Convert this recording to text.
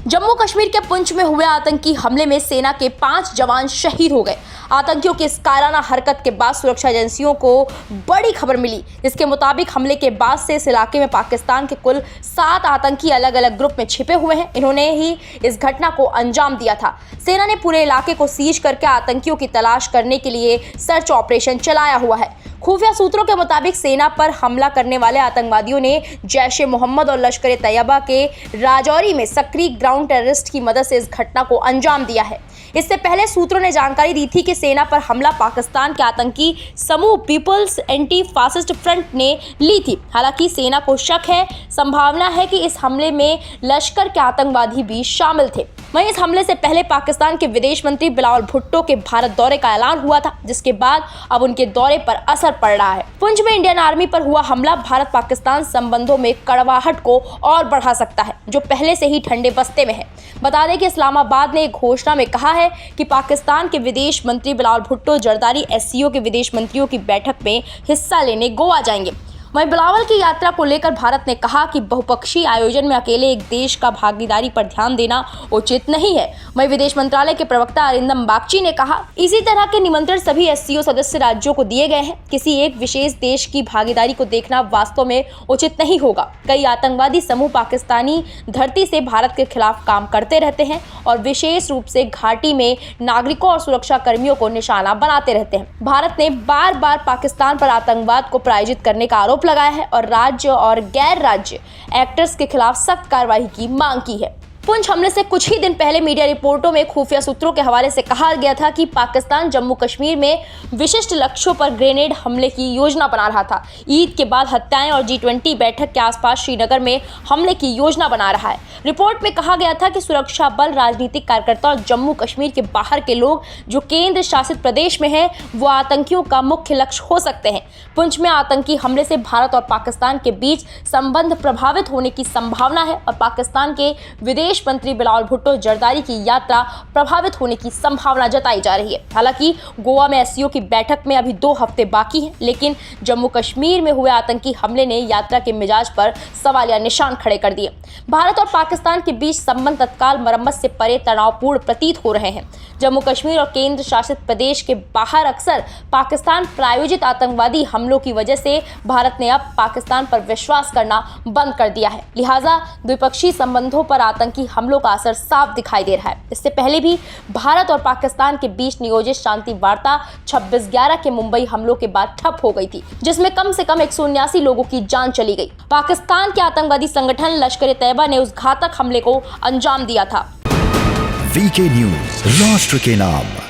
जम्मू कश्मीर के पुंछ में हुए आतंकी हमले में सेना के 5 जवान शहीद हो गए। आतंकियों की इस कायराना हरकत के बाद सुरक्षा एजेंसियों को बड़ी खबर मिली। इसके मुताबिक हमले के बाद से इस इलाके में पाकिस्तान के कुल 7 आतंकी अलग अलग ग्रुप में छिपे हुए हैं। इन्होंने ही इस घटना को अंजाम दिया था। सेना ने पूरे इलाके को सीज करके आतंकियों की तलाश करने के लिए सर्च ऑपरेशन चलाया हुआ है। खुफिया सूत्रों के मुताबिक सेना पर हमला करने वाले आतंकवादियों ने जैश-ए-मोहम्मद और लश्कर-ए-तैयबा के राजौरी में सक्रिय ग्राउंड टेररिस्ट की मदद से इस घटना को अंजाम दिया है। इससे पहले सूत्रों ने जानकारी दी थी कि सेना पर हमला पाकिस्तान के आतंकी समूह पीपल्स एंटी फासिस्ट फ्रंट ने ली थी। हालांकि सेना को शक है, संभावना है कि इस हमले में लश्कर के आतंकवादी भी शामिल थे। वहीं इस हमले से पहले पाकिस्तान के विदेश मंत्री बिलावल भुट्टो के भारत दौरे का ऐलान हुआ था, जिसके बाद अब उनके दौरे पर असर पड़ रहा है। पुंछ में इंडियन आर्मी पर हुआ हमला भारत पाकिस्तान संबंधों में कड़वाहट को और बढ़ा सकता है, जो पहले से ही ठंडे बस्ते में है। बता दें कि इस्लामाबाद ने एक घोषणा में कहा है कि पाकिस्तान के विदेश मंत्री बिलावल भुट्टो जरदारी एससीओ के विदेश मंत्रियों की बैठक में हिस्सा लेने गोवा जाएंगे। वहीं बिलावल की यात्रा को लेकर भारत ने कहा कि बहुपक्षीय आयोजन में अकेले एक देश का भागीदारी पर ध्यान देना उचित नहीं है। वहीं विदेश मंत्रालय के प्रवक्ता अरिंदम बागची ने कहा, इसी तरह के निमंत्रण सभी एससीओ सदस्य राज्यों को दिए गए हैं। किसी एक विशेष देश की भागीदारी को देखना वास्तव में उचित नहीं होगा। कई आतंकवादी समूह पाकिस्तानी धरती से भारत के खिलाफ काम करते रहते हैं और विशेष रूप से घाटी में नागरिकों और सुरक्षा कर्मियों को निशाना बनाते रहते हैं। भारत ने बार बार पाकिस्तान पर आतंकवाद को प्रायोजित करने का आरोप लगाया है और राज्य और गैर राज्य एक्टर्स के खिलाफ सख्त कार्रवाई की मांग की है। पुंछ हमले से कुछ ही दिन पहले मीडिया रिपोर्टों में खुफिया सूत्रों के हवाले से कहा गया था कि पाकिस्तान जम्मू कश्मीर में विशिष्ट लक्ष्यों पर ग्रेनेड हमले की योजना बना रहा था। ईद के बाद हत्याएं और G20 बैठक के आसपास श्रीनगर में हमले की योजना बना रहा है। रिपोर्ट में कहा गया था कि सुरक्षा बल, राजनीतिक कार्यकर्ता और जम्मू कश्मीर के बाहर के लोग जो केंद्र शासित प्रदेश में हैं, वो आतंकियों का मुख्य लक्ष्य हो सकते हैं। पुंछ में आतंकी हमले से भारत और पाकिस्तान के बीच संबंध प्रभावित होने की संभावना है और पाकिस्तान के विदेश मंत्री बिलावल भुट्टो जरदारी की यात्रा प्रभावित होने की संभावना जताई जा रही है। हालांकि गोवा में एससीओ की बैठक में अभी 2 हफ्ते बाकी हैं, लेकिन जम्मू कश्मीर में हुए आतंकी हमले ने यात्रा के मिजाज पर सवालिया निशान खड़े कर दिए। भारत और पाकिस्तान के बीच संबंध तत्काल मरम्मत से परे तनावपूर्ण प्रतीत हो रहे हैं। जम्मू कश्मीर और केंद्र शासित प्रदेश के बाहर अक्सर पाकिस्तान प्रायोजित आतंकवादी हमलों की वजह से भारत ने अब पाकिस्तान पर विश्वास करना बंद कर दिया है। लिहाजा द्विपक्षीय संबंधों पर आतंकी हमलों का असर साफ दिखाई दे रहा है। इससे पहले भी भारत और पाकिस्तान के बीच नियोजित शांति वार्ता 26/11 के मुंबई हमलों के बाद ठप हो गई थी, जिसमें कम से कम 179 लोगों की जान चली गई। पाकिस्तान के आतंकवादी संगठन लश्कर-ए-तैयबा ने उस घातक हमले को अंजाम दिया था। वीके न्यूज, राष्ट्र के नाम।